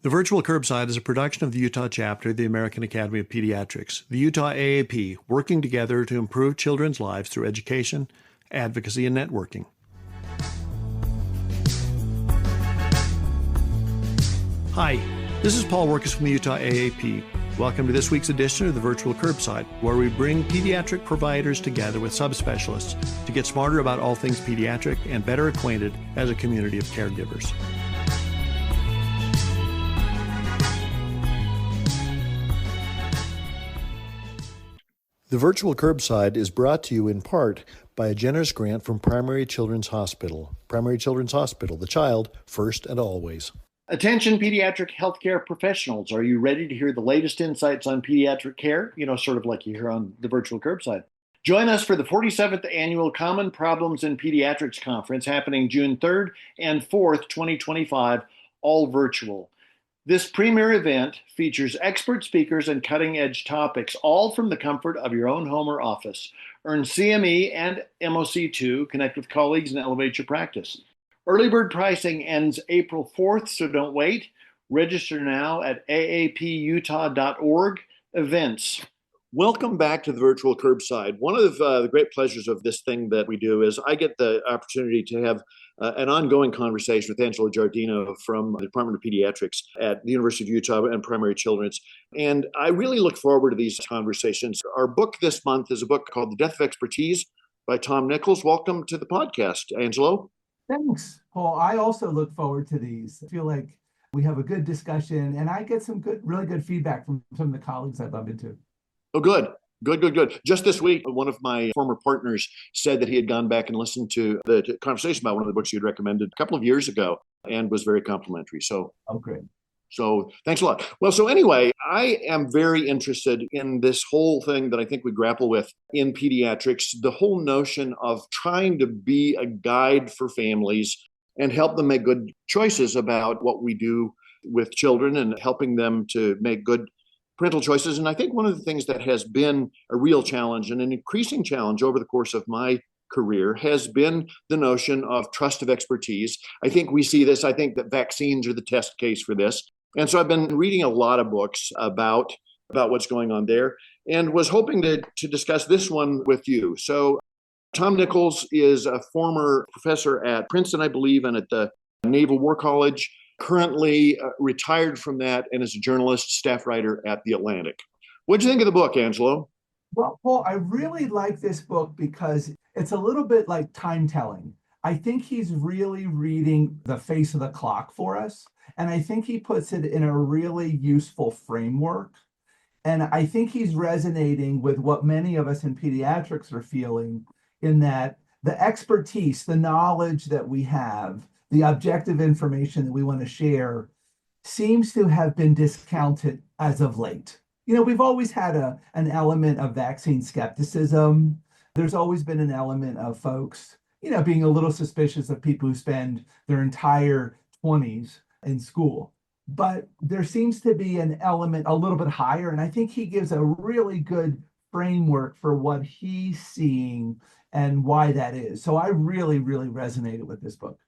The Virtual Curbside is a production of the Utah chapter of the American Academy of Pediatrics, the Utah AAP, working together to improve children's lives through education, advocacy, and networking. Hi, this is Paul Wirkus from the Utah AAP. Welcome to this week's edition of the Virtual Curbside, where we bring pediatric providers together with subspecialists to get smarter about all things pediatric and better acquainted as a community of caregivers. The Virtual Curbside is brought to you in part by a generous grant from Primary Children's Hospital. Primary Children's Hospital, the child first and always. Attention pediatric healthcare professionals. Are you ready to hear the latest insights on pediatric care? Sort of like you hear on the Virtual Curbside. Join us for the 47th Annual Common Problems in Pediatrics Conference happening June 3rd and 4th, 2025, all virtual. This premier event features expert speakers and cutting-edge topics, all from the comfort of your own home or office. Earn CME and MOC2, connect with colleagues, and elevate your practice. Early bird pricing ends April 4th, so don't wait. Register now at aaputah.org events. Welcome back to the Virtual Curbside. One of the great pleasures of this thing that we do is I get the opportunity to have an ongoing conversation with Angelo Giardino from the Department of Pediatrics at the University of Utah and Primary Children's. And I really look forward to these conversations. Our book this month is a book called The Death of Expertise by Tom Nichols. Welcome to the podcast, Angelo. Thanks, Paul. I also look forward to these. I feel like we have a good discussion, and I get some really good feedback from some of the colleagues I bump into. Oh, good. Good. Just this week, one of my former partners said that he had gone back and listened to the conversation about one of the books you had recommended a couple of years ago and was very complimentary. Oh, great. So thanks a lot. Well, so anyway, I am very interested in this whole thing that I think we grapple with in pediatrics, the whole notion of trying to be a guide for families and help them make good choices about what we do with children and helping them to make good parental choices. And I think one of the things that has been a real challenge and an increasing challenge over the course of my career has been the notion of trust of expertise. I think we see this. I think that vaccines are the test case for this. And so I've been reading a lot of books about what's going on there and was hoping to discuss this one with you. So Tom Nichols is a former professor at Princeton, I believe, and at the Naval War College, currently retired from that and is a journalist, staff writer at The Atlantic. What do you think of the book, Angelo? Well, Paul, I really like this book because it's a little bit like time telling. I think he's really reading the face of the clock for us. And I think he puts it in a really useful framework. And I think he's resonating with what many of us in pediatrics are feeling, in that the expertise, the knowledge that we have, the objective information that we want to share seems to have been discounted as of late. We've always had an element of vaccine skepticism. There's always been an element of folks, being a little suspicious of people who spend their entire 20s in school. But there seems to be an element a little bit higher. And I think he gives a really good framework for what he's seeing and why that is. So I really, really resonated with this book.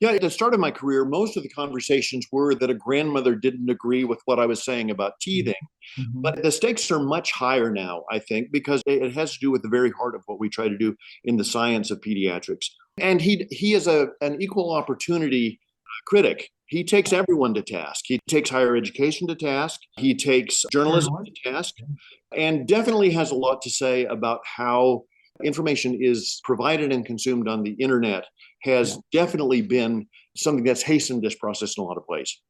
Yeah, at the start of my career, most of the conversations were that a grandmother didn't agree with what I was saying about teething. Mm-hmm. But the stakes are much higher now, I think, because it has to do with the very heart of what we try to do in the science of pediatrics. And he is an equal opportunity critic. He takes everyone to task. He takes higher education to task. He takes journalism to task, and definitely has a lot to say about how information is provided and consumed on the internet has definitely been something that's hastened this process in a lot of ways.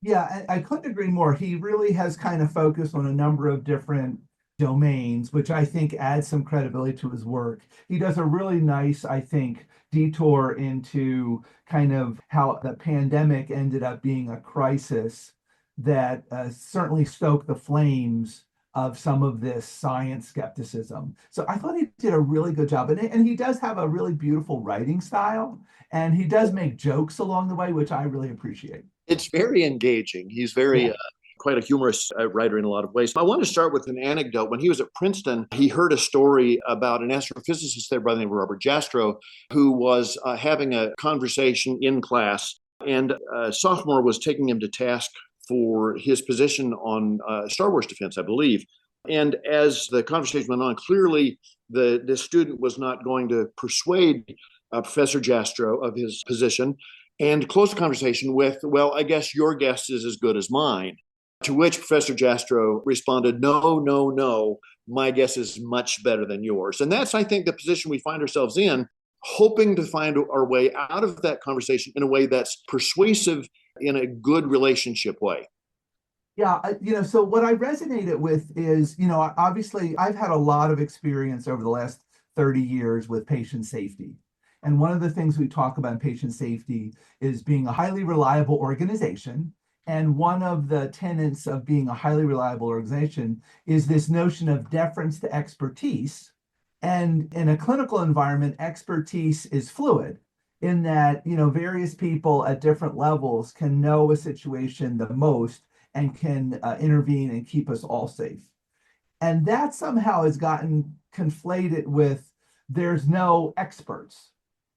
Yeah, I couldn't agree more. He really has kind of focused on a number of different domains, which I think adds some credibility to his work. He does a really nice, I think, detour into kind of how the pandemic ended up being a crisis that certainly stoked the flames of some of this science skepticism. So I thought he did a really good job. And he does have a really beautiful writing style. And he does make jokes along the way, which I really appreciate. It's very engaging. He's very quite a humorous writer in a lot of ways. I want to start with an anecdote. When he was at Princeton, he heard a story about an astrophysicist there by the name of Robert Jastrow, who was having a conversation in class. And a sophomore was taking him to task for his position on Star Wars defense, I believe. And as the conversation went on, clearly the student was not going to persuade Professor Jastrow of his position and close the conversation with, well, I guess your guess is as good as mine. To which Professor Jastrow responded, no, no, no, my guess is much better than yours. And that's, I think, the position we find ourselves in, hoping to find our way out of that conversation in a way that's persuasive in a good relationship way. Yeah, so what I resonated with is, obviously I've had a lot of experience over the last 30 years with patient safety. And one of the things we talk about in patient safety is being a highly reliable organization. And one of the tenets of being a highly reliable organization is this notion of deference to expertise. And in a clinical environment, expertise is fluid in that, various people at different levels can know a situation the most and can intervene and keep us all safe. And that somehow has gotten conflated with there's no experts.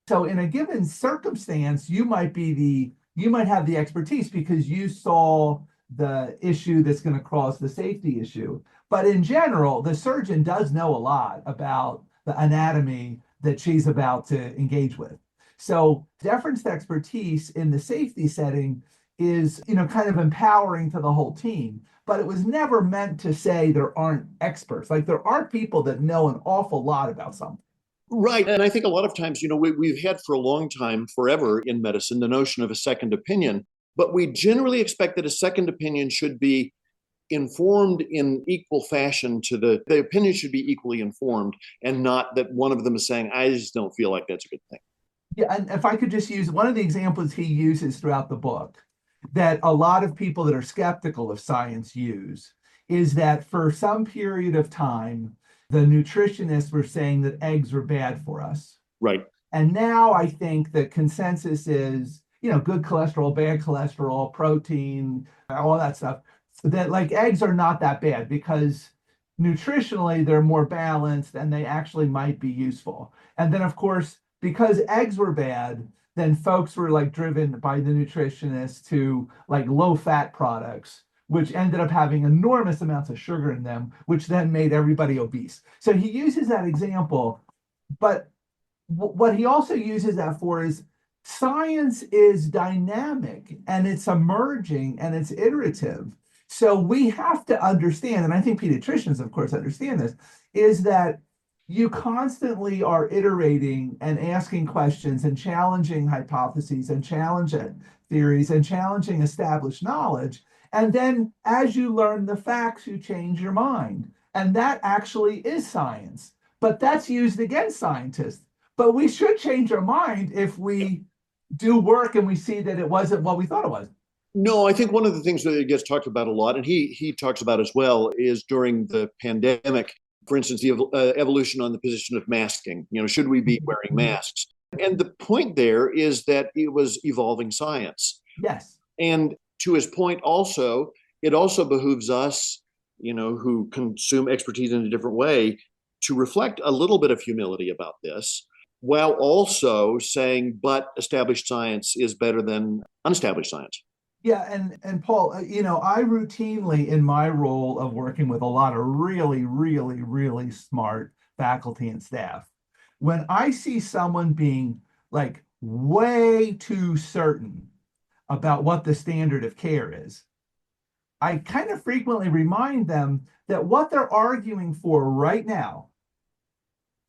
So in a given circumstance, you might have the expertise because you saw the issue that's going to cause the safety issue. But in general, the surgeon does know a lot about the anatomy that she's about to engage with. So deference to expertise in the safety setting is, kind of empowering to the whole team, but it was never meant to say there aren't experts. Like there are people that know an awful lot about something. Right. And I think a lot of times, we've had for a long time, forever in medicine, the notion of a second opinion, but we generally expect that a second opinion should be informed in equal fashion to the opinion should be equally informed, and not that one of them is saying, I just don't feel like that's a good thing. Yeah, and if I could just use one of the examples he uses throughout the book that a lot of people that are skeptical of science use is that for some period of time, the nutritionists were saying that eggs were bad for us. Right. And now I think the consensus is, good cholesterol, bad cholesterol, protein, all that stuff, that like eggs are not that bad because nutritionally they're more balanced and they actually might be useful. And then, of course, because eggs were bad, then folks were like driven by the nutritionists to like low fat products, which ended up having enormous amounts of sugar in them, which then made everybody obese. So he uses that example, but what he also uses that for is science is dynamic and it's emerging and it's iterative. So we have to understand, and I think pediatricians, of course, understand this, is that you constantly are iterating and asking questions and challenging hypotheses and challenging theories and challenging established knowledge. And then as you learn the facts, you change your mind. And that actually is science. But that's used against scientists. But we should change our mind if we do work and we see that it wasn't what we thought it was. No, I think one of the things that gets talked about a lot, and he talks about as well, is during the pandemic, for instance, the evolution on the position of masking. Should we be wearing masks? And the point there is that it was evolving science. Yes. And to his point also, it also behooves us, who consume expertise in a different way, to reflect a little bit of humility about this, while also saying, but established science is better than unestablished science. Yeah, and Paul, I routinely in my role of working with a lot of really, really, really smart faculty and staff, when I see someone being like way too certain about what the standard of care is, I kind of frequently remind them that what they're arguing for right now,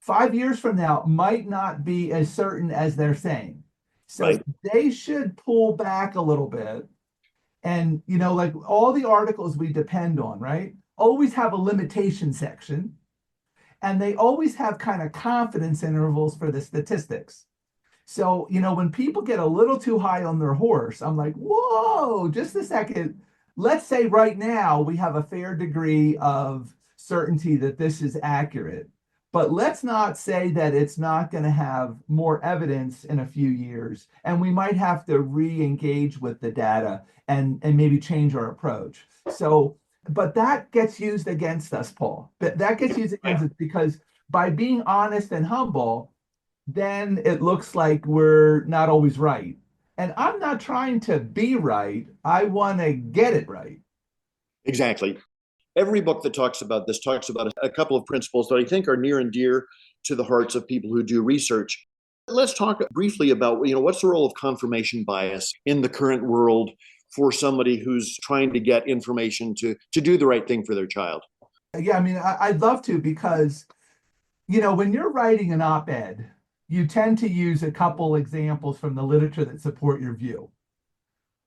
5 years from now, might not be as certain as they're saying. So Right. they should pull back a little bit. And, like all the articles we depend on, right, always have a limitation section. And they always have kind of confidence intervals for the statistics. So, when people get a little too high on their horse, I'm like, whoa, just a second. Let's say right now we have a fair degree of certainty that this is accurate. But let's not say that it's not going to have more evidence in a few years. And we might have to re-engage with the data and maybe change our approach. So, but that gets used against us, Paul. That gets used against us because by being honest and humble, then it looks like we're not always right. And I'm not trying to be right. I want to get it right. Exactly. Every book that talks about this talks about a couple of principles that I think are near and dear to the hearts of people who do research. Let's talk briefly about, what's the role of confirmation bias in the current world for somebody who's trying to get information to do the right thing for their child. Yeah, I mean, I'd love to because, when you're writing an op-ed, you tend to use a couple examples from the literature that support your view.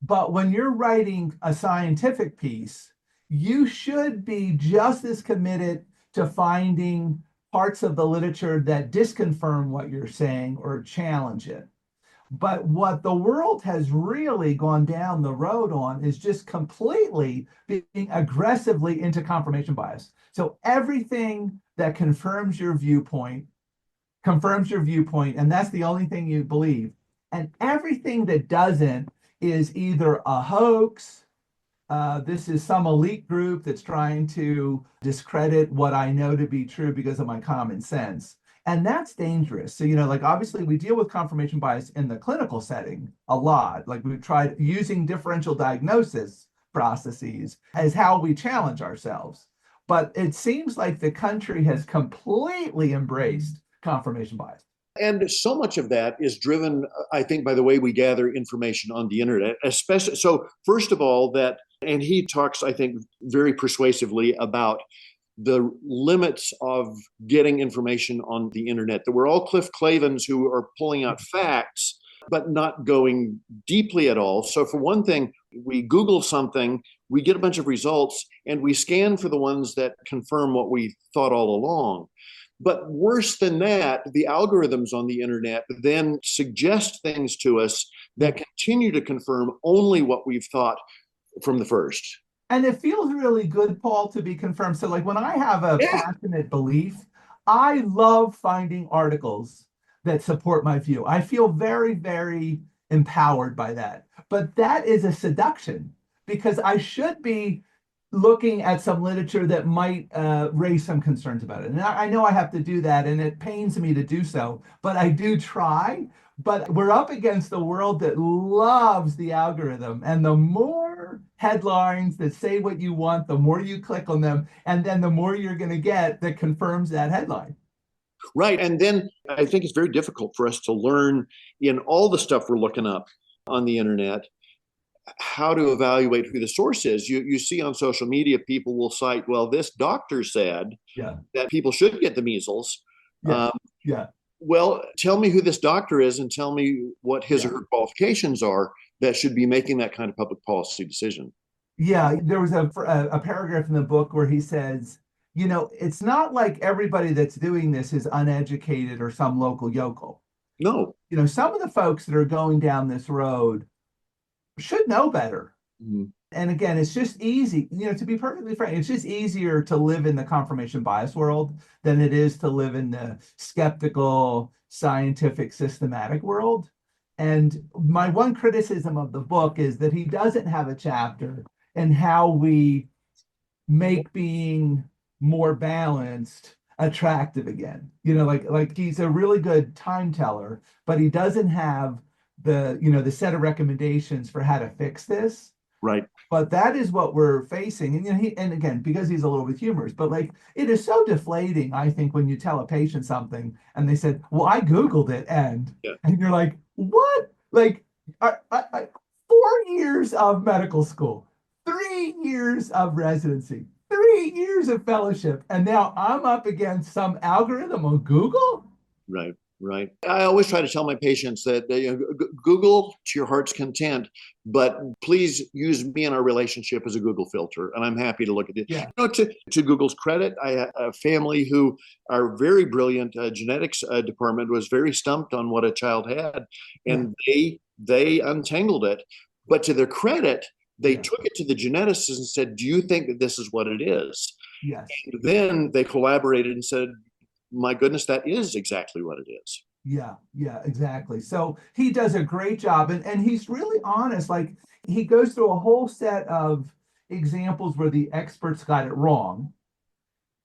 But when you're writing a scientific piece, you should be just as committed to finding parts of the literature that disconfirm what you're saying or challenge it. But what the world has really gone down the road on is just completely being aggressively into confirmation bias. So everything that confirms your viewpoint, and that's the only thing you believe. And everything that doesn't is either a hoax. This is some elite group that's trying to discredit what I know to be true because of my common sense. And that's dangerous. So, like obviously we deal with confirmation bias in the clinical setting a lot. Like we've tried using differential diagnosis processes as how we challenge ourselves. But it seems like the country has completely embraced confirmation bias. And so much of that is driven, I think, by the way we gather information on the internet, especially. So, first of all, and he talks, I think, very persuasively about the limits of getting information on the internet. That we're all Cliff Clavins who are pulling out facts, but not going deeply at all. So, for one thing, we Google something, we get a bunch of results, and we scan for the ones that confirm what we thought all along. But worse than that, the algorithms on the internet then suggest things to us that continue to confirm only what we've thought from the first. And it feels really good, Paul, to be confirmed. So, like when I have a passionate belief, I love finding articles that support my view. I feel very, very empowered by that. But that is a seduction because I should be looking at some literature that might raise some concerns about it. And I know I have to do that, and it pains me to do so, but I do try. But we're up against a world that loves the algorithm, and the more headlines that say what you want, the more you click on them, and then the more you're going to get that confirms that headline. Right. And then I think it's very difficult for us to learn in all the stuff we're looking up on the internet how to evaluate who the source is. You see on social media, people will cite, well, this doctor said that people should get the measles. Yeah. Well, tell me who this doctor is and tell me what his or her qualifications are that should be making that kind of public policy decision. Yeah, there was a paragraph in the book where he says, it's not like everybody that's doing this is uneducated or some local yokel. No. Some of the folks that are going down this road should know better. Mm-hmm. And again, it's just easy, to be perfectly frank, it's just easier to live in the confirmation bias world than it is to live in the skeptical, scientific, systematic world. And my one criticism of the book is that he doesn't have a chapter in how we make being more balanced attractive again. Like he's a really good time teller, but he doesn't have the set of recommendations for how to fix this. Right. But that is what we're facing. And again, because he's a little bit humorous, but like it is so deflating, I think, when you tell a patient something and they said, well, I Googled it and you're like, what? Like 4 years of medical school, 3 years of residency, 3 years of fellowship, and now I'm up against some algorithm on Google? Right. Right. I always try to tell my patients that Google to your heart's content, but please use me in our relationship as a Google filter. And I'm happy to look at it. Yeah. To Google's credit, I have a family who are very brilliant. Genetics department was very stumped on what a child had, and they untangled it. But to their credit, they took it to the geneticist and said, do you think that this is what it is? Yes. And then they collaborated and said, my goodness, that is exactly what it is. Yeah, exactly. So he does a great job, and he's really honest. Like he goes through a whole set of examples where the experts got it wrong.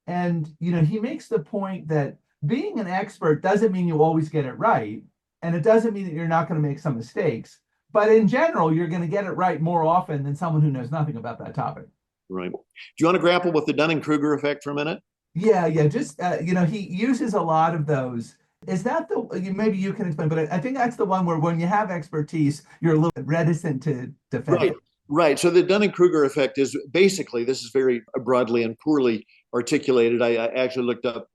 And he makes the point that being an expert doesn't mean you always get it right. And it doesn't mean that you're not going to make some mistakes. But in general, you're going to get it right more often than someone who knows nothing about that topic. Right. Do you want to grapple with the Dunning-Kruger effect for a minute? Yeah, yeah. Just he uses a lot of those. Is that maybe you can explain, but I think that's the one where when you have expertise, you're a little reticent to defend Right. it. Right. So the Dunning-Kruger effect is basically, this is very broadly and poorly articulated. I actually looked up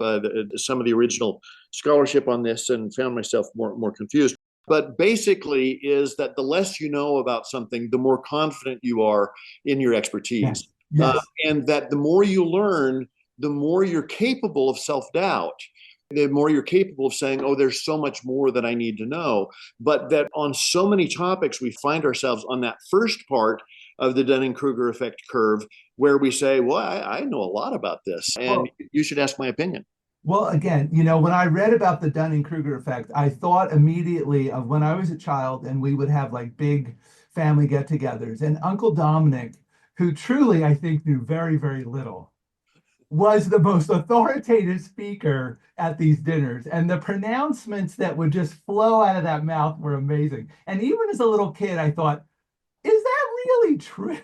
some of the original scholarship on this and found myself more confused. But basically is that the less you know about something, the more confident you are in your Yes, expertise. yes. And that the more you learn, the more you're capable of self-doubt, the more you're capable of saying, oh, there's so much more that I need to know. But that on so many topics, we find ourselves on that first part of the Dunning-Kruger effect curve where we say, well, I know a lot about this and Well, you should ask my opinion. well, again, when I read about the Dunning-Kruger effect, I thought immediately of when I was a child and we would have like big family get-togethers. And Uncle Dominic, who truly I think knew very, very little, was the most authoritative speaker at these dinners. And the pronouncements that would just flow out of that mouth were amazing. And even as a little kid, I thought, is that really true?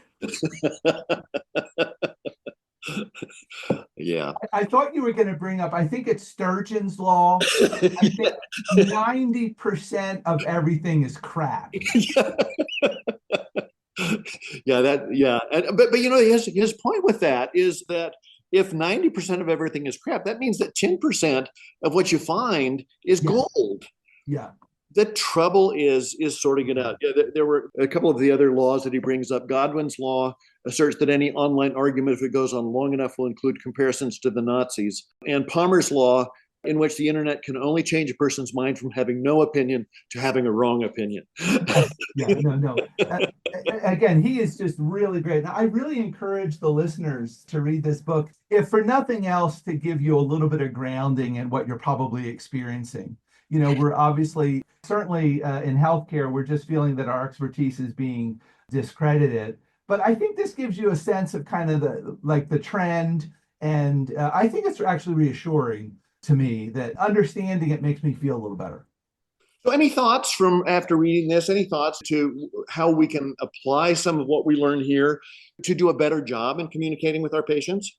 Yeah. I thought you were going to bring up, I think it's Sturgeon's law. I think 90% of everything is crap. Yeah. But his point with that is that if 90% of everything is crap, that means that 10% of what you find is Yeah, gold. yeah. The trouble is sorting it out. Yeah, there were a couple of the other laws that he brings up. Godwin's law asserts that any online argument, if it goes on long enough, will include comparisons to the Nazis. And Palmer's law, in which the internet can only change a person's mind from having no opinion to having a wrong opinion. Yes, yeah, no, no. Again, he is just really great. Now, I really encourage the listeners to read this book, if for nothing else, to give you a little bit of grounding in what you're probably experiencing. We're obviously, certainly in healthcare, we're just feeling that our expertise is being discredited. But I think this gives you a sense of kind of the trend. And I think it's actually reassuring to me that understanding it makes me feel a little better. So, any thoughts from after reading this? Any thoughts to how we can apply some of what we learned here to do a better job in communicating with our patients?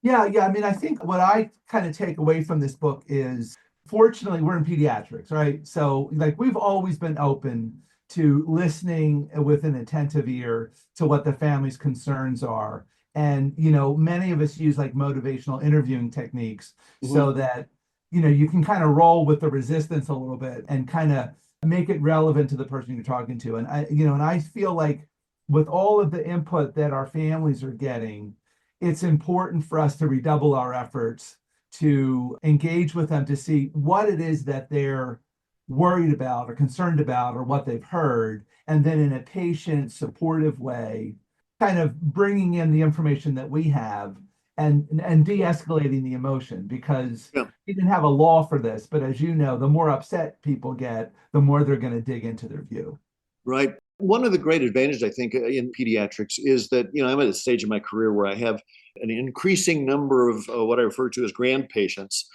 Yeah, yeah. I mean, I think what I kind of take away from this book is, fortunately, we're in pediatrics, right? So, like, we've always been open to listening with an attentive ear to what the family's concerns are. And, many of us use like motivational interviewing techniques so that, you can kind of roll with the resistance a little bit and kind of make it relevant to the person you're talking to. And I feel like with all of the input that our families are getting, it's important for us to redouble our efforts to engage with them to see what it is that they're worried about or concerned about or what they've heard. And then in a patient, supportive way, kind of bringing in the information that we have and de-escalating the emotion, because Yeah. we didn't have a law for this, but as you know, the more upset people get, the more they're going to dig into their view. Right. One of the great advantages, I think, in pediatrics is that, I'm at a stage in my career where I have an increasing number of what I refer to as grand patients,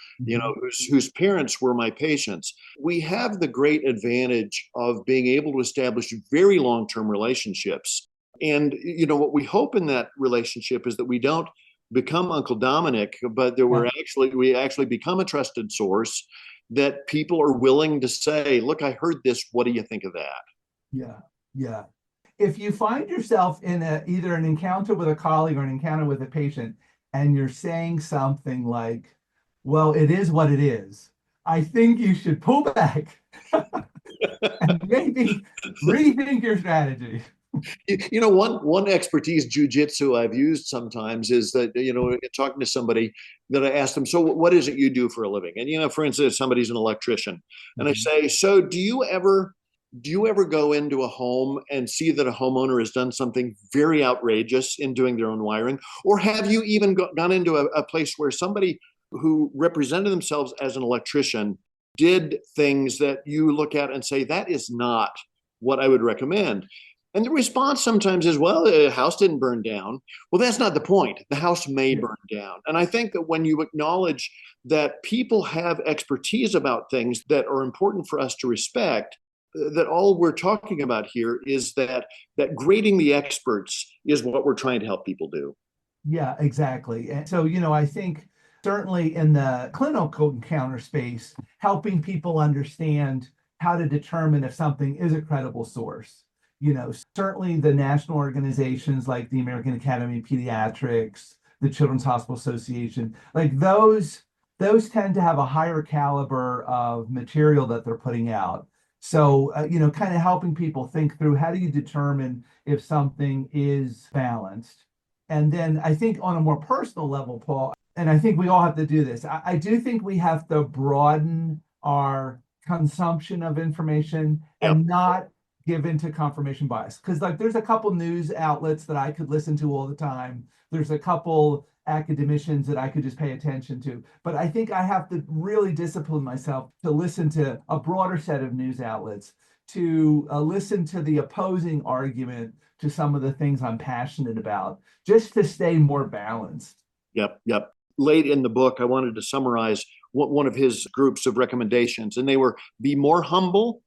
whose parents were my patients. We have the great advantage of being able to establish very long-term relationships. And, what we hope in that relationship is that we don't become Uncle Dominic, but that we actually become a trusted source that people are willing to say, look, I heard this. What do you think of that? Yeah, yeah. If you find yourself in either an encounter with a colleague or an encounter with a patient, and you're saying something like, well, it is what it is, I think you should pull back and maybe rethink your strategy. One expertise jujitsu I've used sometimes is that, talking to somebody that I ask them, so what is it you do for a living? And, for instance, somebody's an electrician and I say, so do you ever go into a home and see that a homeowner has done something very outrageous in doing their own wiring? Or have you even gone into a place where somebody who represented themselves as an electrician did things that you look at and say, that is not what I would recommend? And the response sometimes is, well, the house didn't burn down. Well, that's not the point. The house may burn down. And I think that when you acknowledge that people have expertise about things that are important for us to respect, that all we're talking about here is that grading the experts is what we're trying to help people do. Yeah, exactly. And so, I think certainly in the clinical encounter space, helping people understand how to determine if something is a credible source. Certainly the national organizations like the American Academy of Pediatrics, the Children's Hospital Association, like those tend to have a higher caliber of material that they're putting out. So, kind of helping people think through how do you determine if something is balanced. And then I think on a more personal level, Paul, and I think we all have to do this, I do think we have to broaden our consumption of information and not give into confirmation bias. Because there's a couple news outlets that I could listen to all the time. There's a couple academicians that I could just pay attention to. But I think I have to really discipline myself to listen to a broader set of news outlets, to listen to the opposing argument to some of the things I'm passionate about, just to stay more balanced. Yep. Late in the book, I wanted to summarize one of his groups of recommendations, and they were be more humble,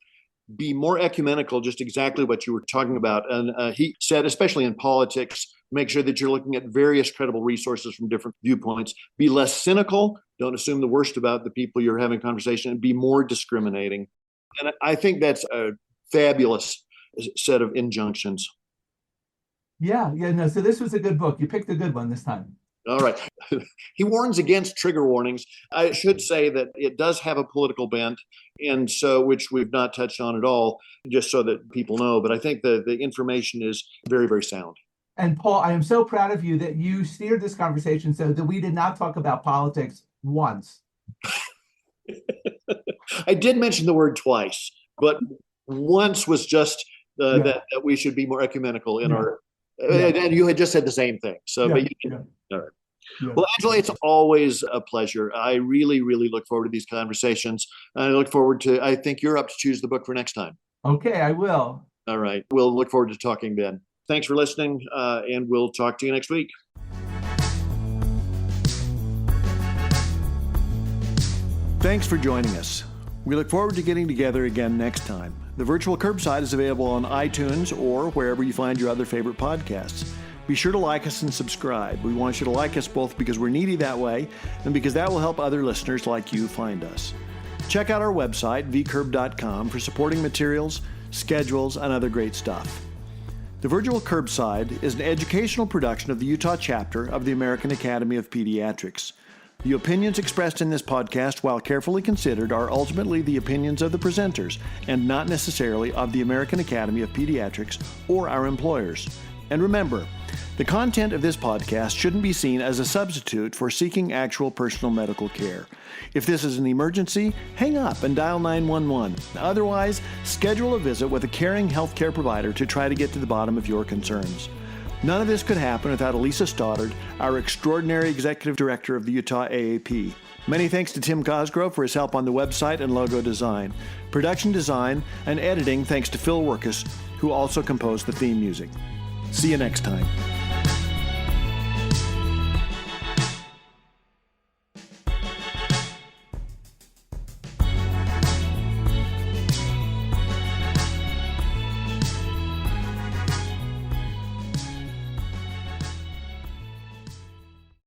be more ecumenical, just exactly what you were talking about. And he said, especially in politics, make sure that you're looking at various credible resources from different viewpoints. Be less cynical. Don't assume the worst about the people you're having conversation, and be more discriminating. And I think that's a fabulous set of injunctions. Yeah. No, so this was a good book. You picked a good one this time. All right. He warns against trigger warnings. I should say that it does have a political bent, and so which we've not touched on at all, just so that people know. But I think the information is very, very sound. And Paul, I am so proud of you that you steered this conversation so that we did not talk about politics once. I did mention the word twice, but once was just that we should be more ecumenical in our. And you had just said the same thing. So, all right. Yeah. Well, Angelo, it's always a pleasure. I really, really look forward to these conversations. I look forward to, I think you're up to choose the book for next time. Okay, I will. All right. We'll look forward to talking then. Thanks for listening, and we'll talk to you next week. Thanks for joining us. We look forward to getting together again next time. The virtual curbside is available on iTunes or wherever you find your other favorite podcasts. Be sure to like us and subscribe. We want you to like us both because we're needy that way and because that will help other listeners like you find us. Check out our website, vcurb.com, for supporting materials, schedules, and other great stuff. The Virtual Curbside is an educational production of the Utah chapter of the American Academy of Pediatrics. The opinions expressed in this podcast, while carefully considered, are ultimately the opinions of the presenters and not necessarily of the American Academy of Pediatrics or our employers. And remember, the content of this podcast shouldn't be seen as a substitute for seeking actual personal medical care. If this is an emergency, hang up and dial 911. Otherwise, schedule a visit with a caring healthcare provider to try to get to the bottom of your concerns. None of this could happen without Elisa Stoddard, our extraordinary executive director of the Utah AAP. Many thanks to Tim Cosgrove for his help on the website and logo design. Production design and editing thanks to Phil Wirkus, who also composed the theme music. See you next time.